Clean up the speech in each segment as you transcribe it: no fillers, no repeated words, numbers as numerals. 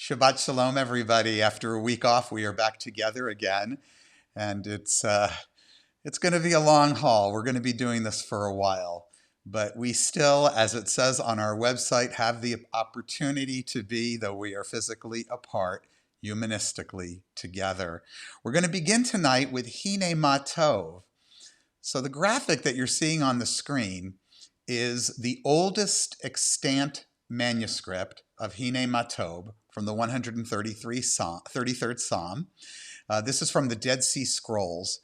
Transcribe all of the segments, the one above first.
Shabbat Shalom, everybody. After a week off, we are back together again, and it's going to be a long haul. We're going to be doing this for a while, but we still, as it says on our website, have the opportunity to be, though we are physically apart, humanistically together. We're going to begin tonight with Hine Matov. So the graphic that you're seeing on the screen is the oldest extant manuscript of Hine Matov from the 33rd Psalm. This is from the Dead Sea Scrolls.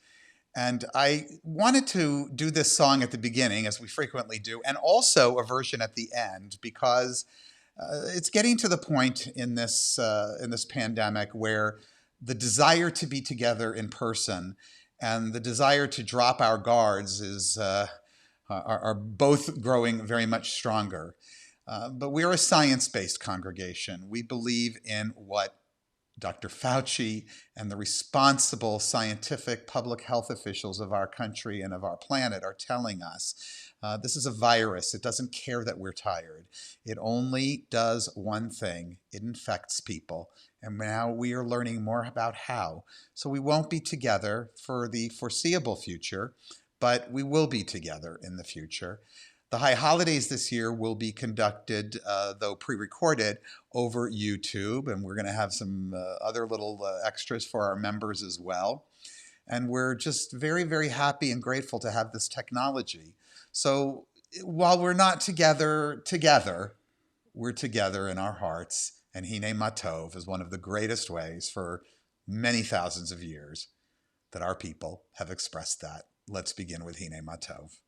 And I wanted to do this song at the beginning, as we frequently do, and also a version at the end, because it's getting to the point in this pandemic where the desire to be together in person and the desire to drop our guards are both growing very much stronger. But we're a science-based congregation. We believe in what Dr. Fauci and the responsible scientific public health officials of our country and of our planet are telling us. This is a virus. It doesn't care that we're tired. It only does one thing. It infects people. And now we are learning more about how. So we won't be together for the foreseeable future, but we will be together in the future. The High Holidays this year will be conducted, though pre-recorded, over YouTube, and we're going to have some other little extras for our members as well. And we're just very, very happy and grateful to have this technology. So while we're not together, we're together in our hearts, and Hine Matov is one of the greatest ways for many thousands of years that our people have expressed that. Let's begin with Hine Matov.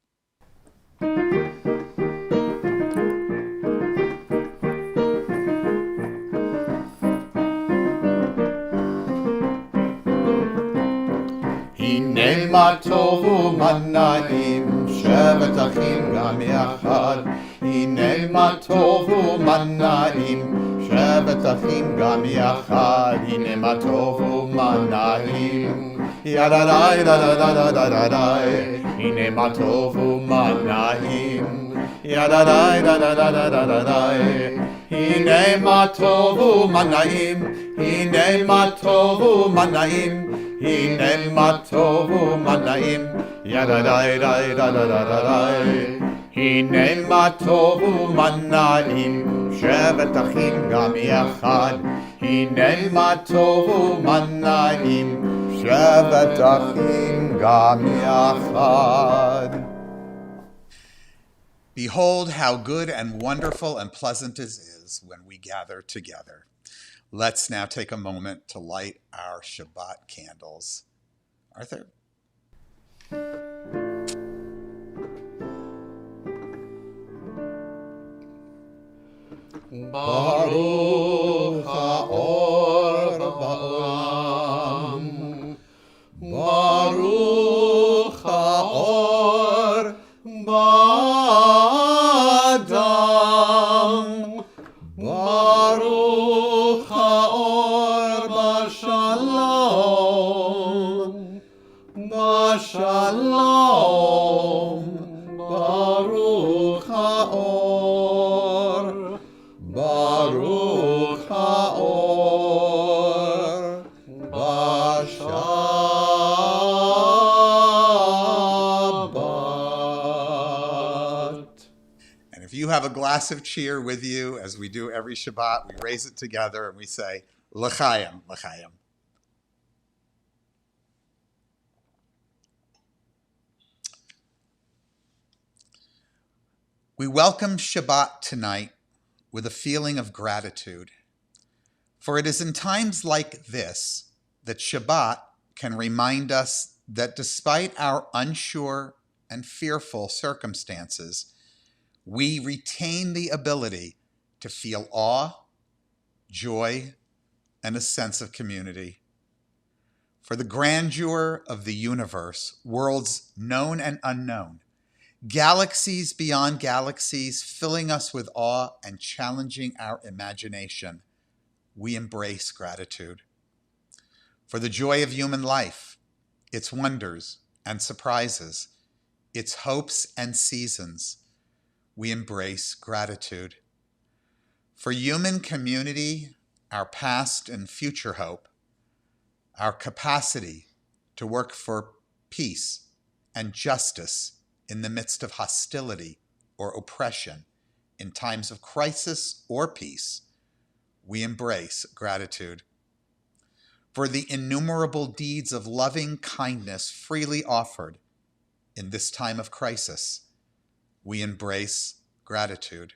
הנה מה טוב ומה נעים, שבת אחים גם יחד. הנה מה טוב ומה נעים, שבת אחים גם יחד. הנה מה טוב ומה נעים, ידעי דדדדדדדי. הנה מה טוב ומה נעים, ידעי דדדדדדי. הנה מה טוב ומה נעים, הנה מה טוב ומה נעים. הנה מה טוב ומה נעים, ידעי דדדדדדי. הנה מה טוב ומה נעים, שבת אחים גם יחד. הנה מה טוב ומה נעים, שבת אחים גם יחד. Behold how good and wonderful and pleasant it is when we gather together. Let's now take a moment to light our Shabbat candles. Arthur? Baruch haor ba'olam, Baruch haor ba'adam, Baruch haor b'shalom, b'shalom, Baruch haor, Baruch haor, b'shabbat. And if you have a glass of cheer with you, as we do every Shabbat, we raise it together and we say, L'chaim, L'chaim. We welcome Shabbat tonight with a feeling of gratitude, for it is in times like this that Shabbat can remind us that despite our unsure and fearful circumstances, we retain the ability to feel awe, joy, and a sense of community. For the grandeur of the universe, worlds known and unknown, galaxies beyond galaxies filling us with awe and challenging our imagination, we embrace gratitude. For the joy of human life, its wonders and surprises, its hopes and seasons, we embrace gratitude. For human community our past and future hope, our capacity to work for peace and justice in the midst of hostility or oppression, in times of crisis or peace, we embrace gratitude. For the innumerable deeds of loving kindness freely offered in this time of crisis, we embrace gratitude.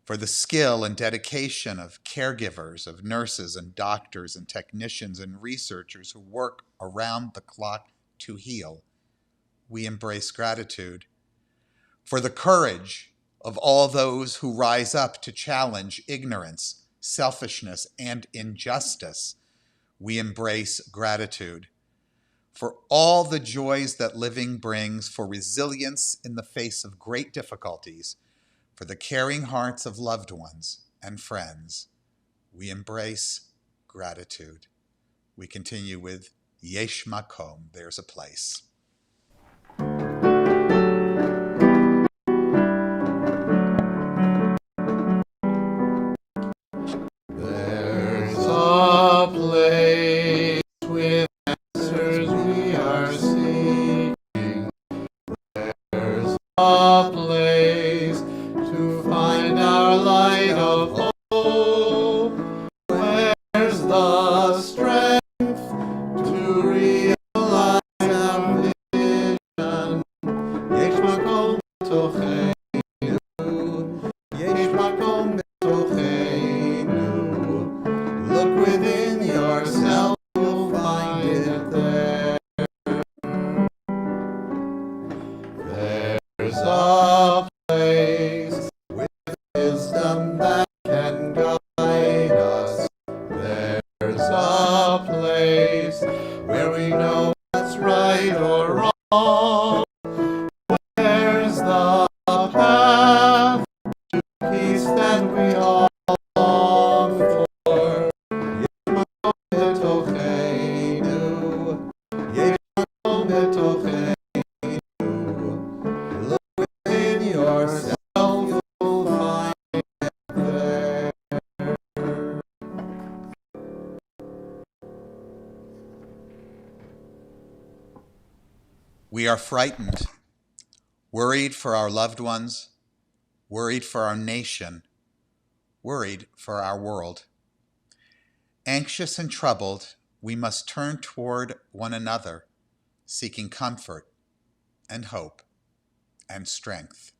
For the skill and dedication of caregivers, of nurses and doctors and technicians and researchers who work around the clock to heal, we embrace gratitude. For the courage of all those who rise up to challenge ignorance, selfishness, and injustice, we embrace gratitude. For all the joys that living brings, for resilience in the face of great difficulties, for the caring hearts of loved ones and friends, we embrace gratitude. We continue with Yesh Makom, there's a place. There's a place with answers we are seeking. There's a place to find our light of hope. Where's the strength to realize our vision? Yesh makom b'tochenu. Yesh makom b'tochenu. Look within yourself, you'll find it there. There's a place with wisdom that can guide us. There's a place where we know what's right or wrong. Where's the path to peace that we all long for? Yeshmakom b'tochenu. Yeshmakom b'tochenu. Look within yourself, you'll find it there. We are frightened, worried for our loved ones, worried for our nation, worried for our world. Anxious and troubled, we must turn toward one another, seeking comfort and hope and strength.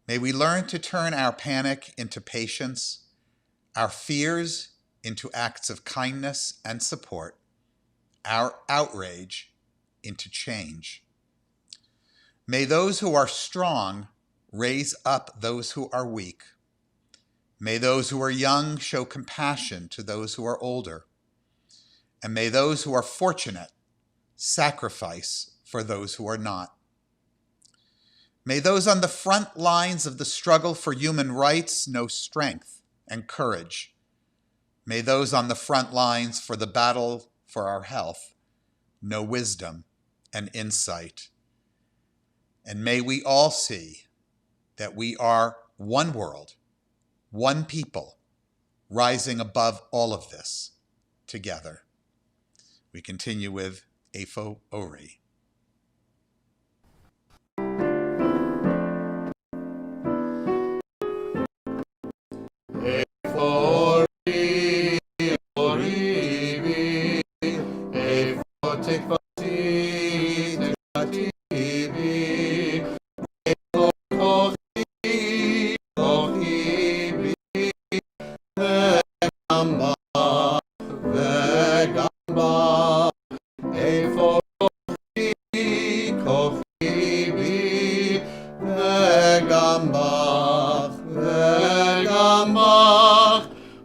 May we learn to turn our panic into patience, our fears into acts of kindness and support, our outrage into change. May those who are strong raise up those who are weak. May those who are young show compassion to those who are older. And may those who are fortunate sacrifice for those who are not. May those on the front lines of the struggle for human rights know strength and courage. May those on the front lines for the battle for our health know wisdom and insight. And may we all see that we are one world, one people, rising above all of this together. We continue with Afo Ori. Ori, Ori, Efo tikvati, tikvati, Efo kochi, kochi, vegamba, vegamba, Efo kochi, kochi, vegamba, vegamba.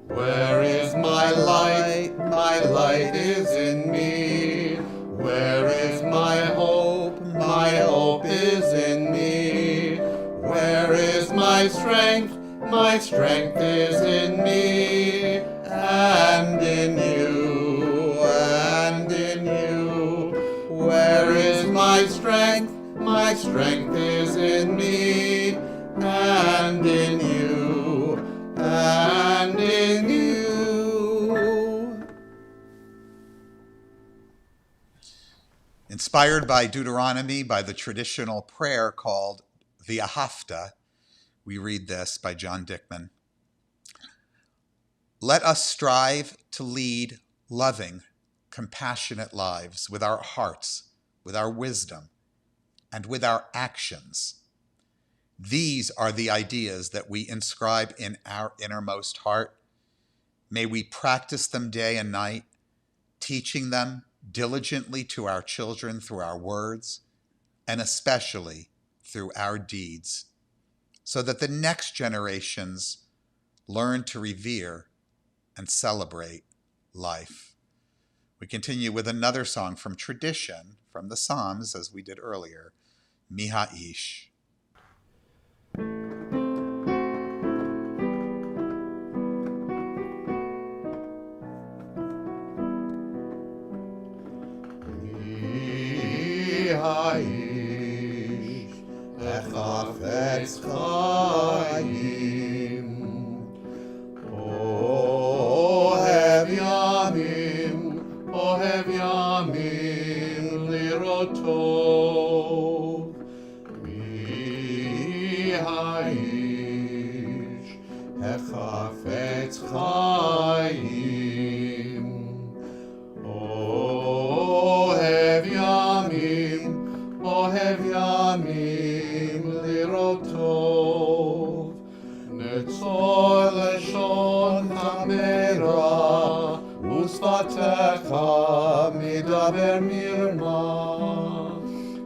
Where is my light? My light is in me. Where is my hope? My hope is in me. Where is my strength? My strength is in me. And in you, and in you. Where is my strength? My strength is in me. And in you, and in you. Inspired by Deuteronomy, by the traditional prayer called the Ahafta, we read this by John Dickman. Let us strive to lead loving, compassionate lives with our hearts, with our wisdom, and with our actions. These are the ideas that we inscribe in our innermost heart. May we practice them day and night, teaching them diligently to our children through our words, and especially through our deeds, so that the next generations learn to revere and celebrate life. We continue with another song from tradition, from the Psalms, as we did earlier, Mi Ha'ish. האיש החפץ חיים אוהב ימים לראות טוב מי האיש החפץ חיים אוהב ימים לראות טוב נצור לשון המרע ושפתיך מדבר מרמה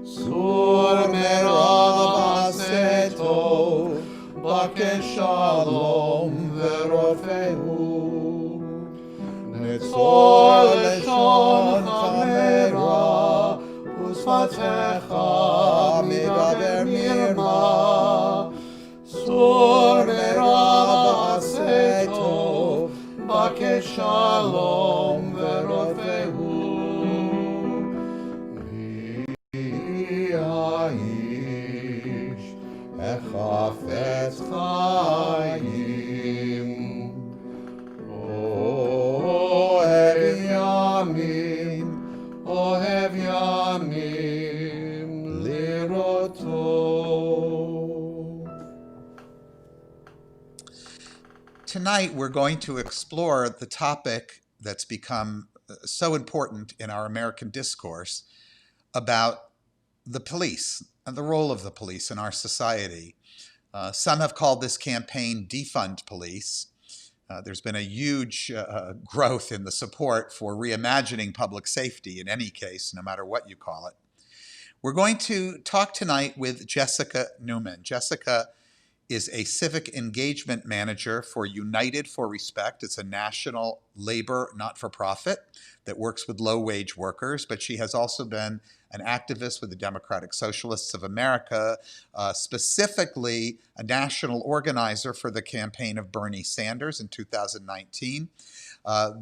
סור מרע ועשה טוב בקש שלום ורופאו נצור לשון המרע ושפתיך מדבר מרמה סור מרע ועשה טוב בקש שלום ורופאו מי האיש החפץ חיים אוהב ימים לראות טוב. Tonight, we're going to explore the topic that's become so important in our American discourse about the police and the role of the police in our society. Some have called this campaign Defund Police. There's been a huge growth in the support for reimagining public safety in any case, no matter what you call it. We're going to talk tonight with Jessica Newman. Jessica is a civic engagement manager for United for Respect. It's a national labor not-for-profit that works with low-wage workers, but she has also been an activist with the Democratic Socialists of America, specifically a national organizer for the campaign of Bernie Sanders in 2019.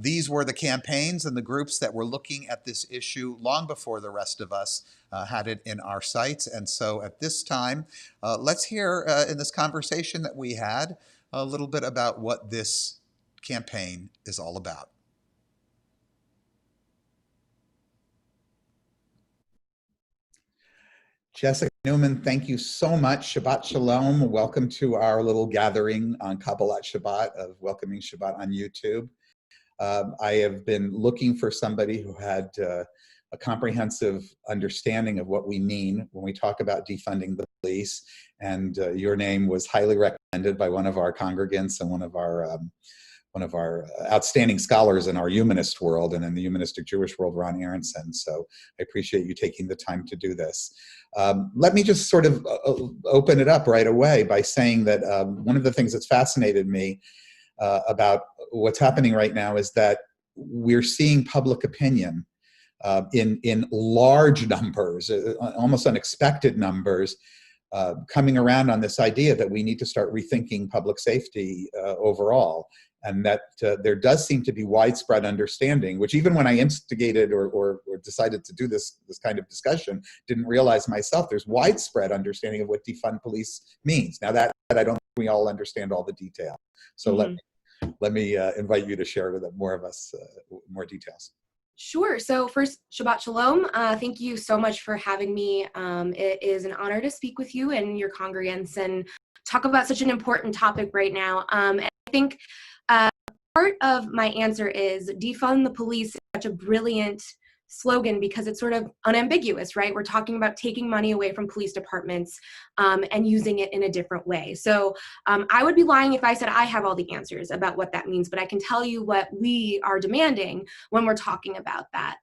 These were the campaigns and the groups that were looking at this issue long before the rest of us had it in our sights. And so at this time, let's hear in this conversation that we had a little bit about what this campaign is all about. Jessica Newman, thank you so much. Shabbat Shalom. Welcome to our little gathering on Kabbalat Shabbat of welcoming Shabbat on YouTube. I have been looking for somebody who had a comprehensive understanding of what we mean when we talk about defunding the police, and your name was highly recommended by one of our congregants and one of our outstanding scholars in our humanist world and in the humanistic Jewish world, Ron Aronson. So I appreciate you taking the time to do this. Let me just sort of open it up right away by saying that one of the things that's fascinated me about what's happening right now is that we're seeing public opinion in large numbers, almost unexpected numbers, coming around on this idea that we need to start rethinking public safety overall. And that there does seem to be widespread understanding, which even when I instigated or decided to do this kind of discussion, didn't realize myself, there's widespread understanding of what defund police means. Now that I don't think we all understand all the detail. So let me invite you to share with more of us more details. Sure. So first, Shabbat Shalom. Thank you so much for having me. It is an honor to speak with you and your congregants and talk about such an important topic right now. And I think part of my answer is defund the police is such a brilliant slogan because it's sort of unambiguous, right? We're talking about taking money away from police departments and using it in a different way. So I would be lying if I said I have all the answers about what that means, but I can tell you what we are demanding when we're talking about that.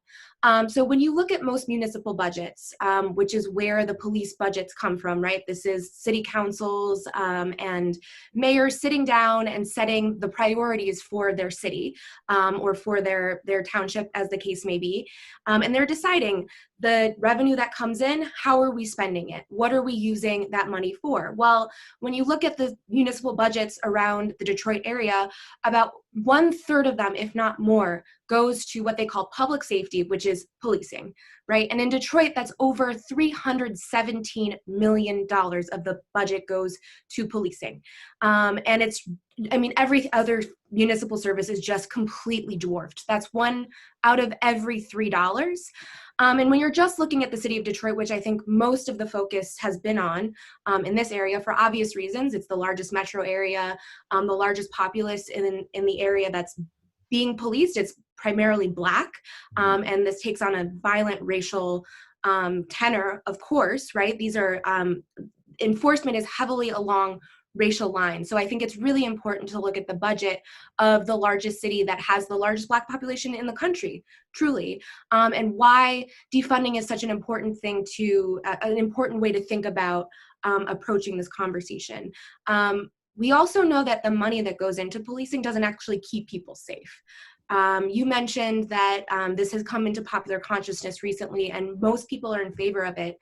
So when you look at most municipal budgets, which is where the police budgets come from, right? This is city councils and mayors sitting down and setting the priorities for their city or for their township, as the case may be. And they're deciding the revenue that comes in, how are we spending it? What are we using that money for? Well, when you look at the municipal budgets around the Detroit area, about 1/3 of them, if not more, goes to what they call public safety, which is policing, right? And in Detroit, that's over $317 million of the budget goes to policing. And it's, I mean, every other municipal service is just completely dwarfed. That's one out of every $3. And when you're just looking at the city of Detroit, which I think most of the focus has been on in this area for obvious reasons, it's the largest metro area, the largest populace in the area that's being policed. It's primarily Black, and this takes on a violent racial tenor, of course, right? These are, enforcement is heavily along racial lines. So I think it's really important to look at the budget of the largest city that has the largest Black population in the country, truly, and why defunding is such an important thing to, an important way to think about approaching this conversation. We also know that the money that goes into policing doesn't actually keep people safe. You mentioned that this has come into popular consciousness recently, and most people are in favor of it.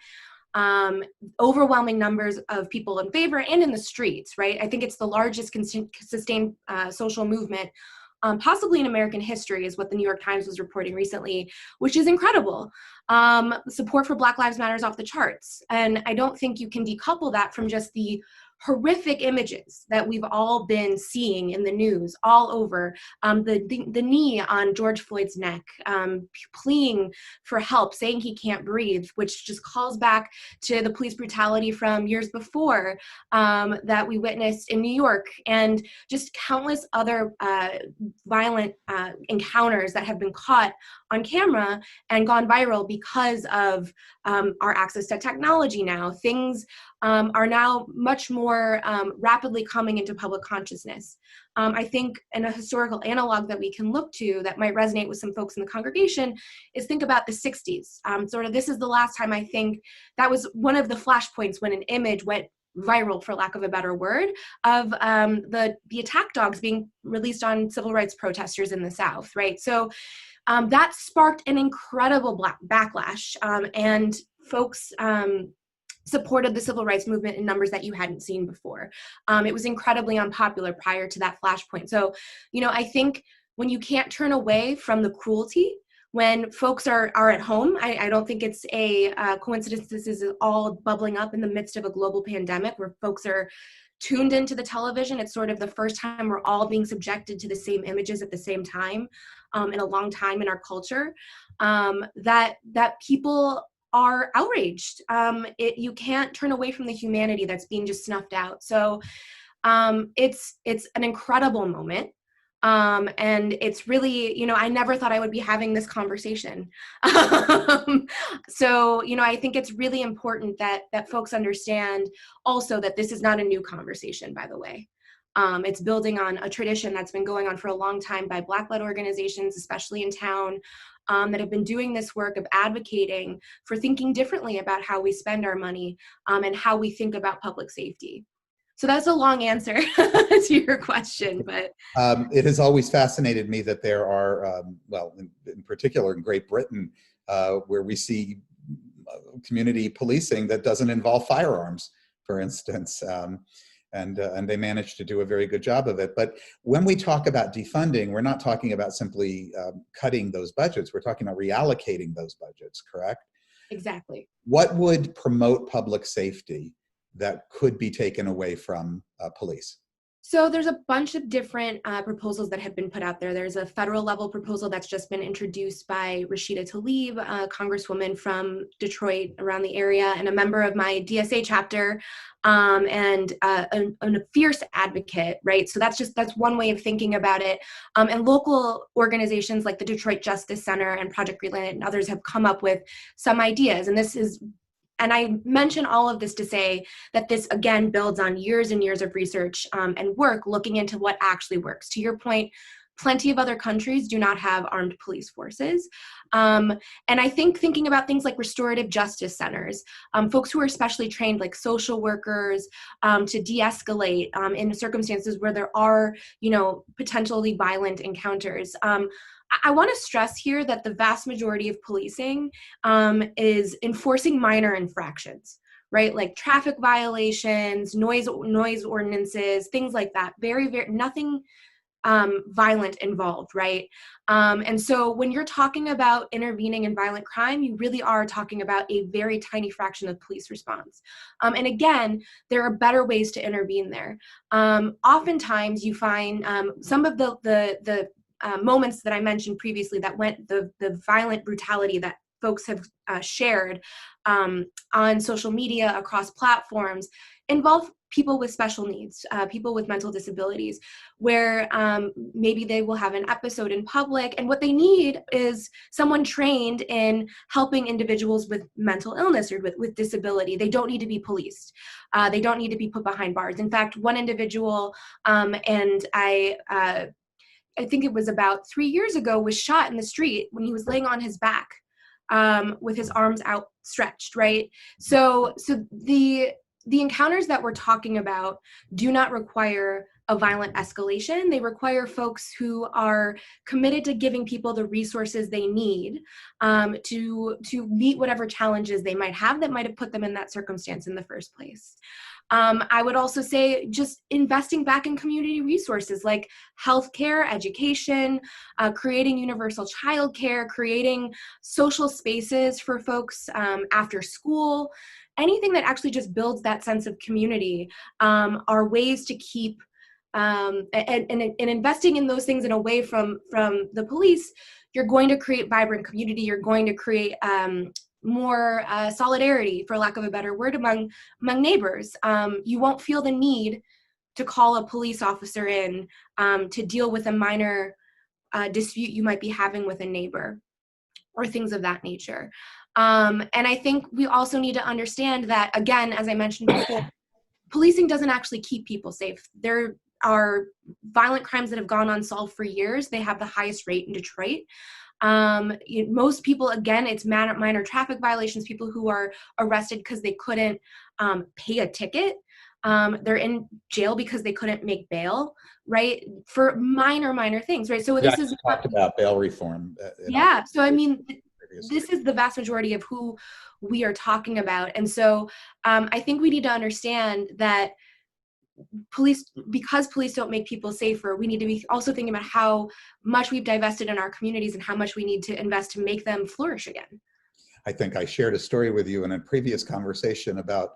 Overwhelming numbers of people in favor and in the streets, right? I think it's the largest sustained social movement, possibly in American history, is what the New York Times was reporting recently, which is incredible. Support for Black Lives Matter is off the charts. And I don't think you can decouple that from just the horrific images that we've all been seeing in the news all over, the knee on George Floyd's neck, pleading for help, saying he can't breathe, which just calls back to the police brutality from years before that we witnessed in New York, and just countless other violent encounters that have been caught on camera and gone viral because of our access to technology now. Things are now much more rapidly coming into public consciousness. I think in a historical analog that we can look to that might resonate with some folks in the congregation is think about the 60s. Sort of this is the last time I think that was one of the flashpoints when an image went viral, for lack of a better word, of the attack dogs being released on civil rights protesters in the South, right? So that sparked an incredible backlash, and folks supported the civil rights movement in numbers that you hadn't seen before. It was incredibly unpopular prior to that flashpoint. So, you know, I think when you can't turn away from the cruelty, when folks are at home, I don't think it's a coincidence this is all bubbling up in the midst of a global pandemic where folks are tuned into the television. It's sort of the first time we're all being subjected to the same images at the same time in a long time in our culture, that people are outraged. You can't turn away from the humanity that's being just snuffed out. So it's an incredible moment. And it's really, you know, I never thought I would be having this conversation. So, you know, I think it's really important that folks understand also that this is not a new conversation, by the way. It's building on a tradition that's been going on for a long time by Black-led organizations, especially in town, that have been doing this work of advocating for thinking differently about how we spend our money and how we think about public safety. So that's a long answer to your question, but. It has always fascinated me that there are, well, in particular in Great Britain, where we see community policing that doesn't involve firearms, for instance. And they managed to do a very good job of it. But when we talk about defunding, we're not talking about simply cutting those budgets. We're talking about reallocating those budgets, correct? Exactly. What would promote public safety that could be taken away from police? So there's a bunch of different proposals that have been put out there. There's a federal level proposal that's just been introduced by Rashida Tlaib, a congresswoman from Detroit around the area, and a member of my DSA chapter, and a fierce advocate, right? So that's one way of thinking about it. And local organizations like the Detroit Justice Center and Project Greenland and others have come up with some ideas. And I mention all of this to say that this, again, builds on years and years of research and work looking into what actually works. To your point, plenty of other countries do not have armed police forces. And I think thinking about things like restorative justice centers, folks who are specially trained like social workers to de-escalate in circumstances where there are, potentially violent encounters. I want to stress here that the vast majority of policing is enforcing minor infractions, right? Like traffic violations, noise ordinances, things like that. Very, very, nothing violent involved, right? And so when you're talking about intervening in violent crime, you really are talking about a very tiny fraction of police response. And again, there are better ways to intervene there. Oftentimes you find some of the moments that I mentioned previously that went the violent brutality that folks have shared on social media across platforms involve people with special needs, people with mental disabilities, where maybe they will have an episode in public, and what they need is someone trained in helping individuals with mental illness or with disability. They don't need to be policed. They don't need to be put behind bars. In fact, one individual, and I think it was about 3 years ago, was shot in the street when he was laying on his back with his arms outstretched, right? So the encounters that we're talking about do not require a violent escalation. They require folks who are committed to giving people the resources they need to meet whatever challenges they might have that might have put them in that circumstance in the first place. I would also say just investing back in community resources like healthcare, education, creating universal childcare, creating social spaces for folks after school, anything that actually just builds that sense of community are ways to keep and investing in those things and away from the police. You're going to create vibrant community. You're going to create more solidarity, for lack of a better word, among neighbors. You won't feel the need to call a police officer in to deal with a minor dispute you might be having with a neighbor or things of that nature. And I think we also need to understand that, again, as I mentioned before, policing doesn't actually keep people safe. There are violent crimes that have gone unsolved for years. They have the highest rate in Detroit. Most people, again, it's minor traffic violations, people who are arrested because they couldn't pay a ticket. They're in jail because they couldn't make bail, right? For minor things, right? So We this is talked about bail reform. Yeah. So I mean, this is the vast majority of who we are talking about. And so I think we need to understand that because police don't make people safer, we need to be also thinking about how much we've divested in our communities and how much we need to invest to make them flourish again. I think I shared a story with you in a previous conversation about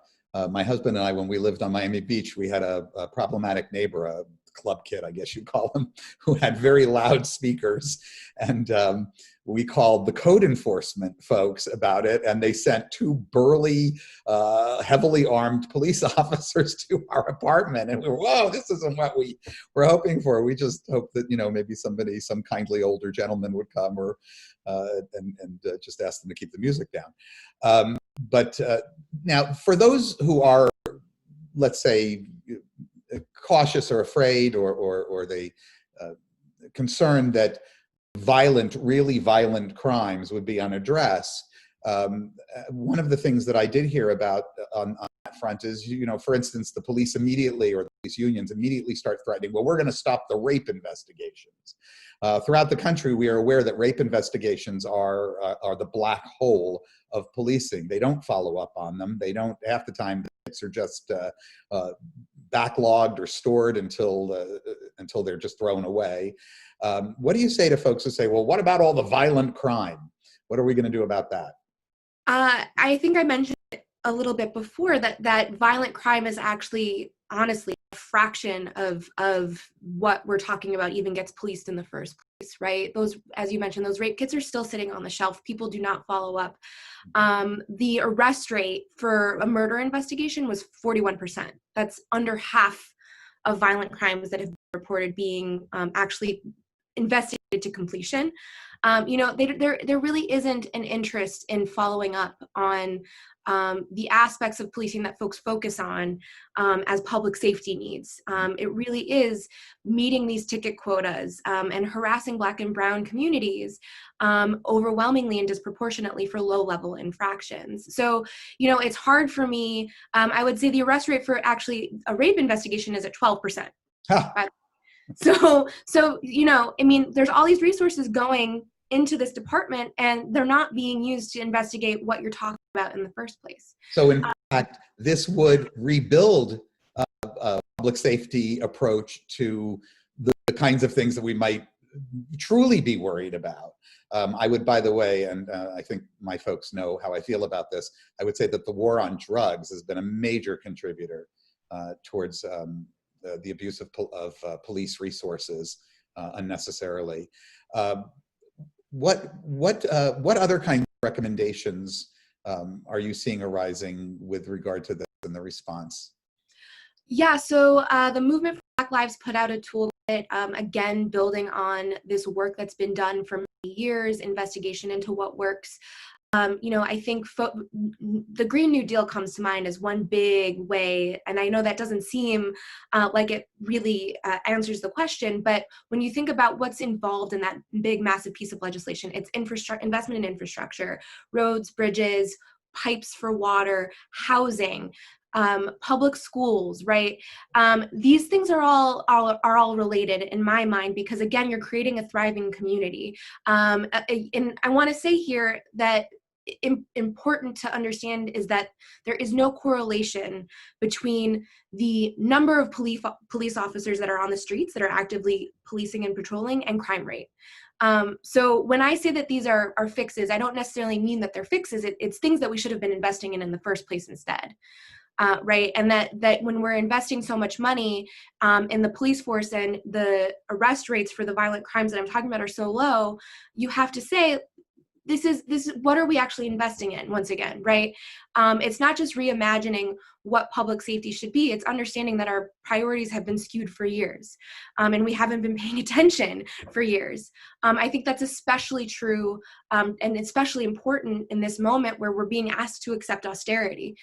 my husband and I, when we lived on Miami Beach, we had a problematic neighbor, a club kid, I guess you'd call him, who had very loud speakers. And we called the code enforcement folks about it, and they sent two burly, heavily armed police officers to our apartment. And we were, whoa, this isn't what we were hoping for. We just hoped that, maybe some kindly older gentleman would come or and just ask them to keep the music down. But now, for those who are, let's say, cautious or afraid, or they concerned that really violent crimes would be unaddressed, one of the things that I did hear about on that front is, for instance, the police immediately, or the police unions immediately start threatening, well, we're going to stop the rape investigations. Throughout the country, we are aware that rape investigations are the black hole of policing. They don't follow up on them. They don't, half the time, the hits are just backlogged or stored until they're just thrown away. What do you say to folks who say, well, what about all the violent crime? What are we going to do about that? I think I mentioned a little bit before that violent crime is actually honestly a fraction of what we're talking about even gets policed in the first place, right? Those, as you mentioned, those rape kits are still sitting on the shelf. People do not follow up. The arrest rate for a murder investigation was 41%. That's under half of violent crimes that have been reported being actually investigated to completion. There really isn't an interest in following up on the aspects of policing that folks focus on as public safety needs. It really is meeting these ticket quotas and harassing Black and Brown communities overwhelmingly and disproportionately for low-level infractions. So, it's hard for me. I would say the arrest rate for actually a rape investigation is at 12%. Huh. So, there's all these resources going into this department and they're not being used to investigate what you're talking about in the first place. So in fact, this would rebuild a public safety approach to the kinds of things that we might truly be worried about. I would, by the way, and I think my folks know how I feel about this, I would say that the war on drugs has been a major contributor towards the abuse of police resources unnecessarily. What other kind of recommendations are you seeing arising with regard to this and the response? Yeah, so the Movement for Black Lives put out a toolkit, again, building on this work that's been done for many years, investigation into what works. I think the Green New Deal comes to mind as one big way, and I know that doesn't seem like it really answers the question, but when you think about what's involved in that big, massive piece of legislation, it's investment in infrastructure, roads, bridges, pipes for water, housing, public schools, right? These things are all related in my mind because, again, you're creating a thriving community. And I want to say here that important to understand is that there is no correlation between the number of police officers that are on the streets that are actively policing and patrolling and crime rate. So when I say that these are fixes, I don't necessarily mean that they're fixes. It's things that we should have been investing in the first place instead. Right, and that when we're investing so much money in the police force and the arrest rates for the violent crimes that I'm talking about are so low, you have to say, this is what are we actually investing in once again, right? It's not just reimagining what public safety should be, it's understanding that our priorities have been skewed for years and we haven't been paying attention for years. I think that's especially true and especially important in this moment where we're being asked to accept austerity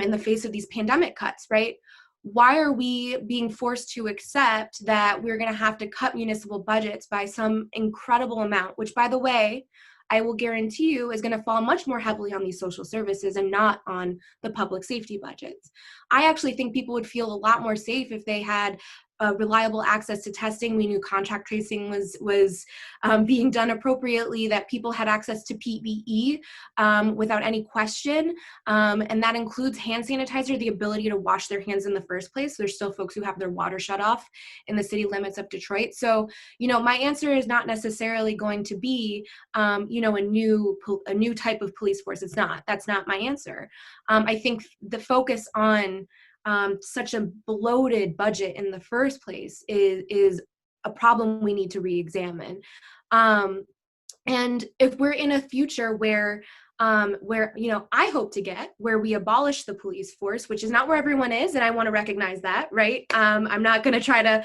in the face of these pandemic cuts, right? Why are we being forced to accept that we're going to have to cut municipal budgets by some incredible amount, which, by the way, I will guarantee you is going to fall much more heavily on these social services and not on the public safety budgets. I actually think people would feel a lot more safe if they had reliable access to testing. We knew contact tracing was being done appropriately, that people had access to PPE without any question. And that includes hand sanitizer, the ability to wash their hands in the first place. There's still folks who have their water shut off in the city limits of Detroit. So, my answer is not necessarily going to be, a new type of police force. It's not. That's not my answer. I think the focus on such a bloated budget in the first place is a problem we need to re-examine. And if we're in a future where I hope to get, where we abolish the police force, which is not where everyone is, and I want to recognize that, right? I'm not going to try to,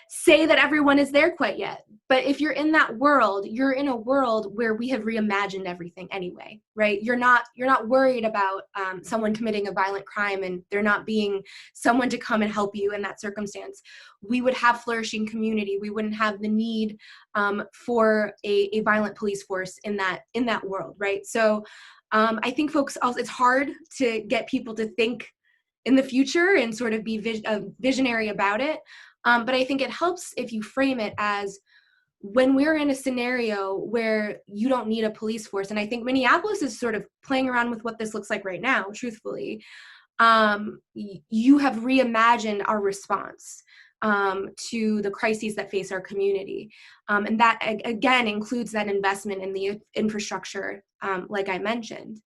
say that everyone is there quite yet. But if you're in that world, you're in a world where we have reimagined everything anyway, right? You're not worried about someone committing a violent crime and there not being someone to come and help you in that circumstance. We would have flourishing community. We wouldn't have the need for a violent police force in that world, right? So I think folks, also, it's hard to get people to think in the future and sort of be visionary about it. But I think it helps if you frame it as, when we're in a scenario where you don't need a police force, and I think Minneapolis is sort of playing around with what this looks like right now, truthfully, you have reimagined our response to the crises that face our community. And that, again, includes that investment in the infrastructure, like I mentioned.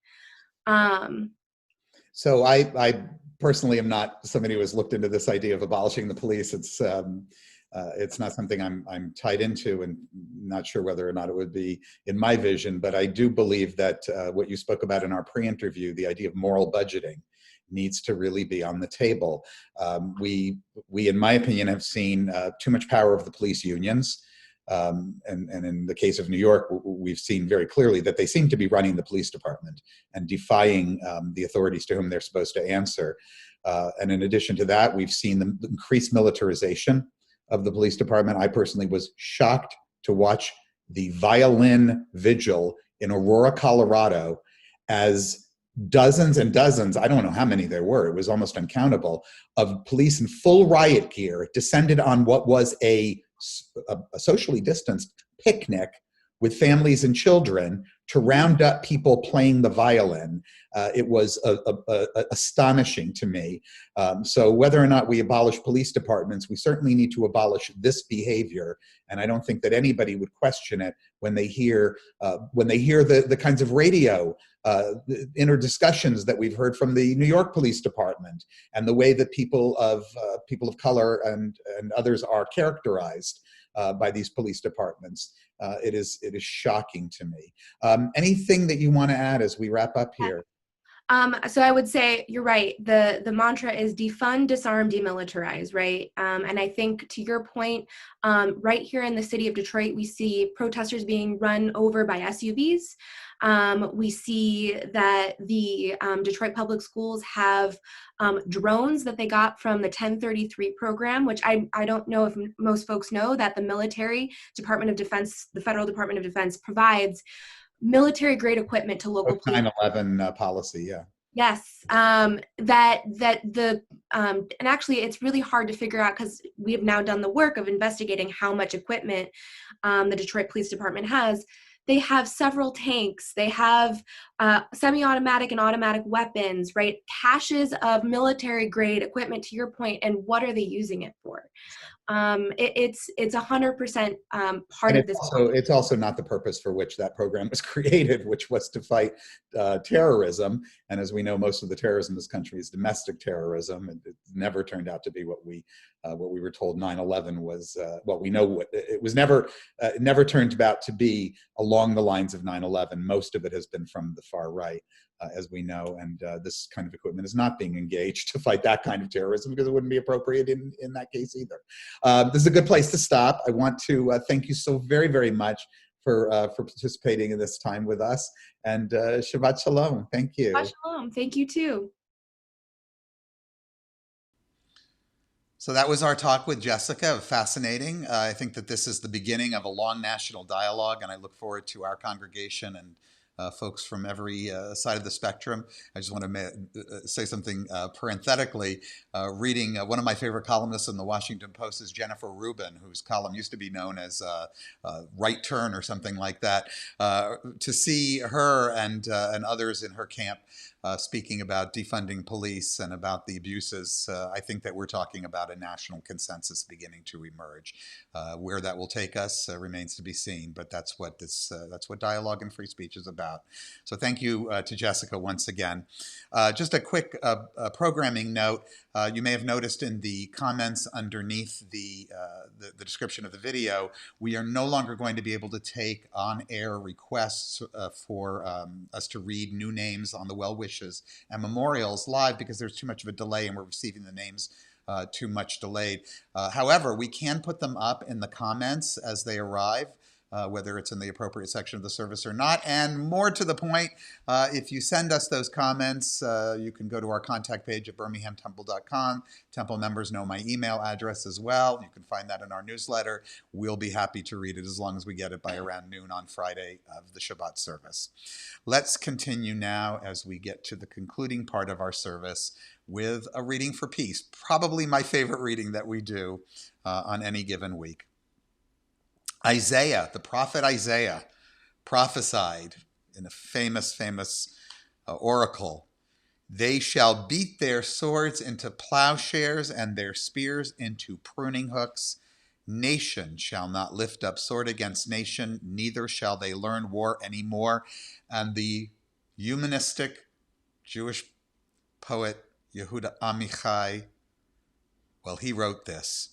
So I personally am not somebody who has looked into this idea of abolishing the police. It's not something I'm tied into, and not sure whether or not it would be in my vision. But I do believe that what you spoke about in our pre-interview, the idea of moral budgeting, needs to really be on the table. We, in my opinion, have seen too much power of the police unions. And in the case of New York, we've seen very clearly that they seem to be running the police department and defying the authorities to whom they're supposed to answer. And in addition to that, we've seen the increased militarization of the police department. I personally was shocked to watch the violin vigil in Aurora, Colorado, as dozens and dozens, I don't know how many there were, it was almost uncountable, of police in full riot gear descended on what was a socially distanced picnic with families and children to round up people playing the violin. It was astonishing to me. So whether or not we abolish police departments, we certainly need to abolish this behavior. And I don't think that anybody would question it when they hear the kinds of radio inner discussions that we've heard from the New York Police Department, and the way that people of color and others are characterized by these police departments. It is shocking to me. Anything that you want to add as we wrap up here? So I would say you're right. The mantra is defund, disarm, demilitarize, right? And I think to your point, right here in the city of Detroit, we see protesters being run over by SUVs. We see that the Detroit Public Schools have drones that they got from the 1033 program, which I don't know if most folks know that the military Department of Defense, the Federal Department of Defense, provides military grade equipment to local police. 9/11 policy, yeah. Yes, and actually it's really hard to figure out, because we have now done the work of investigating how much equipment the Detroit Police Department has. They have several tanks, they have semi-automatic and automatic weapons, right? Caches of military grade equipment, to your point, and what are they using it for? It's 100% part of this. It's also not the purpose for which that program was created, which was to fight terrorism. And as we know, most of the terrorism in this country is domestic terrorism. And it never turned out to be what we were told 9/11 was. What we know, it was never turned out to be along the lines of 9/11. Most of it has been from the far right, as we know, and this kind of equipment is not being engaged to fight that kind of terrorism, because it wouldn't be appropriate in that case either. This is a good place to stop. I want to thank you so very, very much for participating in this time with us, and Shabbat Shalom. Thank you. Shabbat Shalom. Thank you too. So that was our talk with Jessica. Fascinating. I think that this is the beginning of a long national dialogue, and I look forward to our congregation and folks from every side of the spectrum. I just want to say something parenthetically. Reading one of my favorite columnists in the Washington Post is Jennifer Rubin, whose column used to be known as Right Turn or something like that. To see her and others in her camp speaking about defunding police and about the abuses, I think that we're talking about a national consensus beginning to emerge. Where that will take us remains to be seen, but that's what dialogue and free speech is about. So thank you to Jessica once again. Just a quick programming note. You may have noticed in the comments underneath the description of the video, we are no longer going to be able to take on-air requests for us to read new names on the well wishes and memorials live, because there's too much of a delay and we're receiving the names too much delayed. However, we can put them up in the comments as they arrive, whether it's in the appropriate section of the service or not. And more to the point, if you send us those comments, you can go to our contact page at birminghamtemple.com. Temple members know my email address as well. You can find that in our newsletter. We'll be happy to read it as long as we get it by around noon on Friday of the Shabbat service. Let's continue now as we get to the concluding part of our service with a reading for peace, probably my favorite reading that we do on any given week. Isaiah, the prophet Isaiah, prophesied in a famous oracle, "They shall beat their swords into plowshares and their spears into pruning hooks. Nation shall not lift up sword against nation, neither shall they learn war anymore." And the humanistic Jewish poet Yehuda Amichai, well, he wrote this: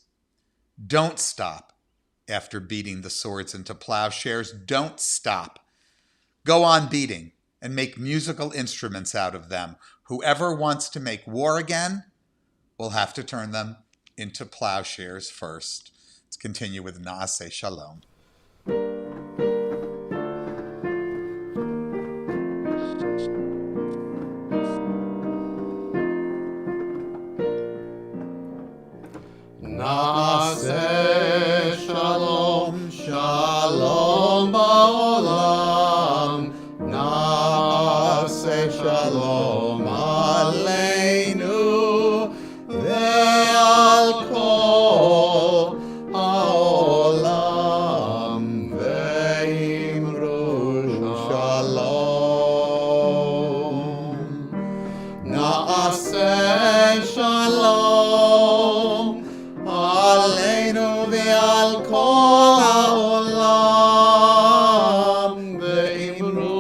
"Don't stop after beating the swords into plowshares. Don't stop. Go on beating and make musical instruments out of them. Whoever wants to make war again will have to turn them into plowshares first." Let's continue with Naaseh Shalom. Naaseh Shalom, Shalom Ba'olam. Naaseh Shalom Aleinu ve'al kol ha'olam ve'imru Shalom. Naaseh Shalom Aleinu ve'al kol ha'olam ve'imru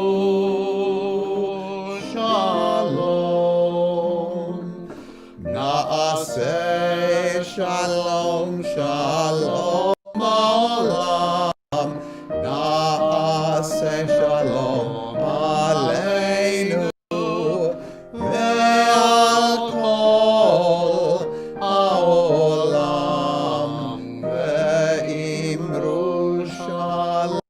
shalom. Naaseh shalom, shalom ha'olam. Naaseh shalom aleinu ve'al kol ha'olam ve'imru shalom.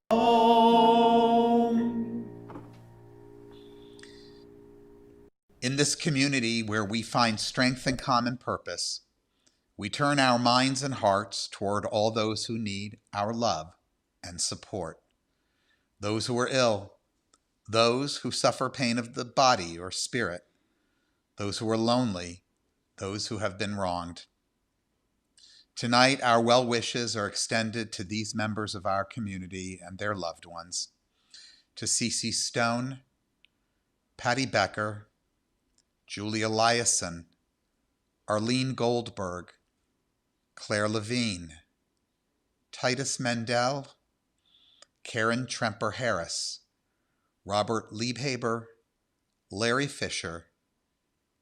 In this community where we find strength and common purpose, we turn our minds and hearts toward all those who need our love and support. Those who are ill, those who suffer pain of the body or spirit, those who are lonely, those who have been wronged. Tonight, our well wishes are extended to these members of our community and their loved ones: to Cece Stone, Patty Becker, Julie Eliason, Arlene Goldberg, Claire Levine, Titus Mendel, Karen Tremper Harris, Robert Liebhaber, Larry Fisher,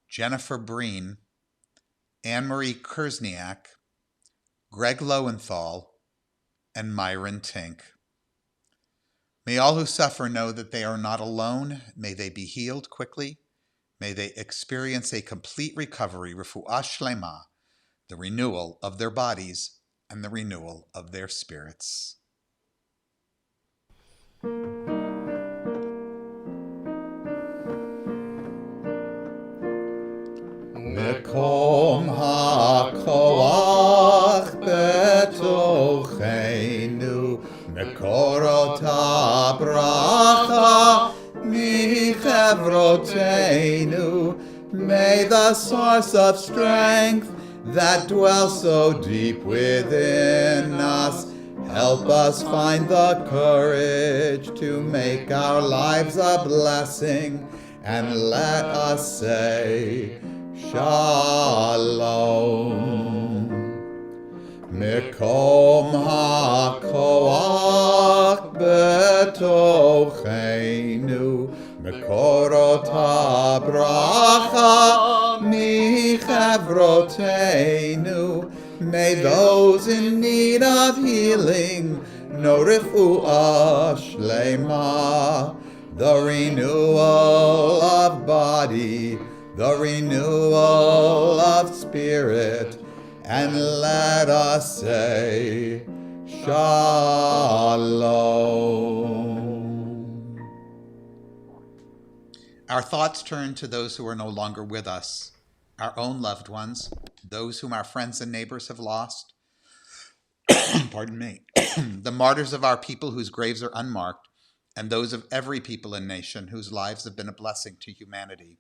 Jennifer Breen, Anne-Marie Kurzniak, Greg Lowenthal, and Myron Tink. May all who suffer know that they are not alone. May they be healed quickly. May they experience a complete recovery, refuah shlema, the renewal of their bodies and the renewal of their spirits. Mekom ha'koach betocheinu, Mekorot ha'bracha michevroteinu. May the source of strength that dwells so deep within us help us find the courage to make our lives a blessing, and let us say Shalom. Mekom ha'koach betocheinu, Mekorot ha'bracha michevroteinu. May those in need of healing know refuah shlema, the renewal of body, the renewal of spirit, and let us say Shalom. Our thoughts turn to those who are no longer with us, our own loved ones, those whom our friends and neighbors have lost. Pardon me. The martyrs of our people whose graves are unmarked, and those of every people and nation whose lives have been a blessing to humanity.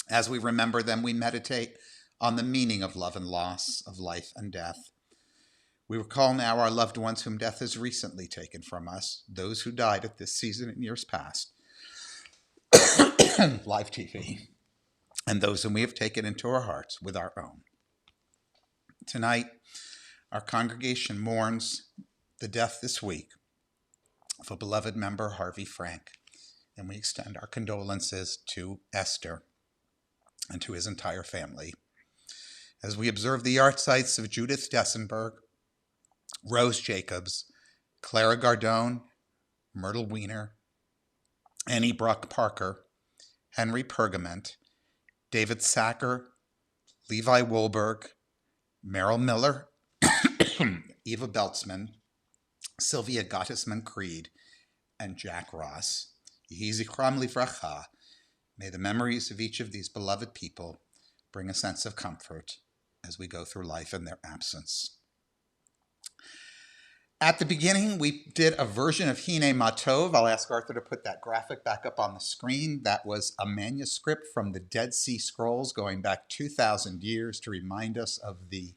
As we remember them, we meditate on the meaning of love and loss, of life and death. We recall now our loved ones whom death has recently taken from us, those who died at this season in years past, live TV, and those whom we have taken into our hearts with our own. Tonight, our congregation mourns the death this week of a beloved member, Harvey Frank, and we extend our condolences to Esther. and to his entire family. As we observe the yahrzeits of Judith Dessenberg, Rose Jacobs, Clara Gardone, Myrtle Weiner, Annie Brock Parker, Henry Pergament, David Sacker, Levi Wohlberg, Merrill Miller, Eva Beltzman, Sylvia Gottesman Creed, and Jack Ross. Yehi zichram livracha. May the memories of each of these beloved people bring a sense of comfort as we go through life in their absence. At the beginning, we did a version of Hine Matov. I'll ask Arthur to put that graphic back up on the screen. That was a manuscript from the Dead Sea Scrolls going back 2,000 years to remind us of the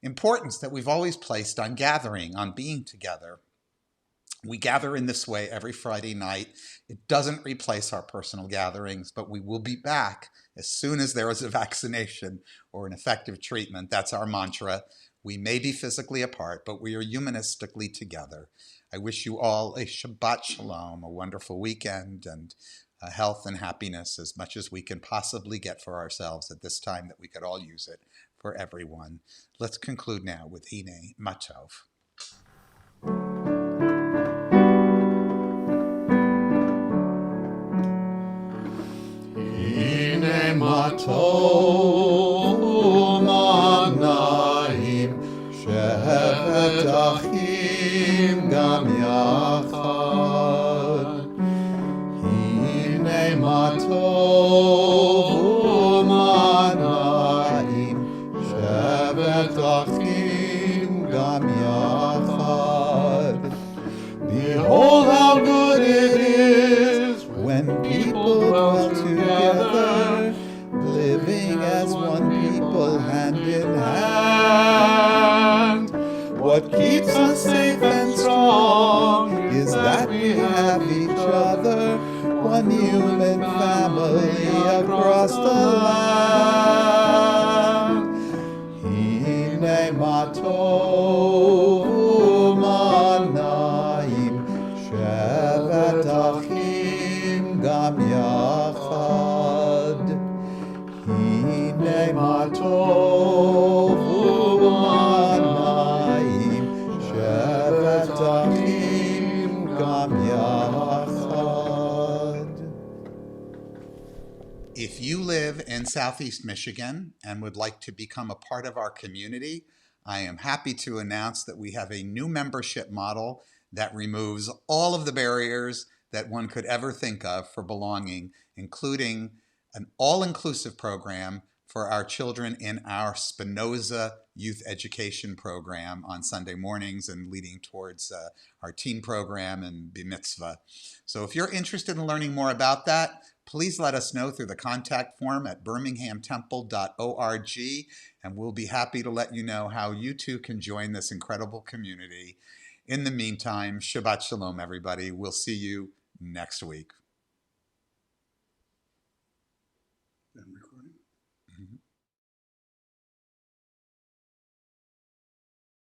importance that we've always placed on gathering, on being together. We gather in this way every Friday night. It doesn't replace our personal gatherings, but we will be back as soon as there is a vaccination or an effective treatment. That's our mantra. We may be physically apart, but we are humanistically together. I wish you all a Shabbat Shalom, a wonderful weekend, and health and happiness as much as we can possibly get for ourselves at this time that we could all use it for everyone. Let's conclude now with Hine Matov. Hine Matov Manaim Shevet Achim Gam Yachad. Hine Matov Manaim Shevet Achim Gam Yachad. Behold how good it is when people dwell together, living as one people, hand in hand. What keeps us safe and strong is that we have each other, one human family across the land. Hine Matov Manaim Shevet Achim Gam Yachad. Hine Matov Manaim Shevet Achim Gam Yachad. If you live in Southeast Michigan and would like to become a part of our community, I am happy to announce that we have a new membership model that removes all of the barriers that one could ever think of for belonging, including an all-inclusive program for our children in our Spinoza Youth Education Program on Sunday mornings and leading towards our teen program and Bar Mitzvah. So if you're interested in learning more about that, please let us know through the contact form at birminghamtemple.org, and we'll be happy to let you know how you too can join this incredible community. In the meantime, Shabbat Shalom, everybody. We'll see you next week. I'm recording.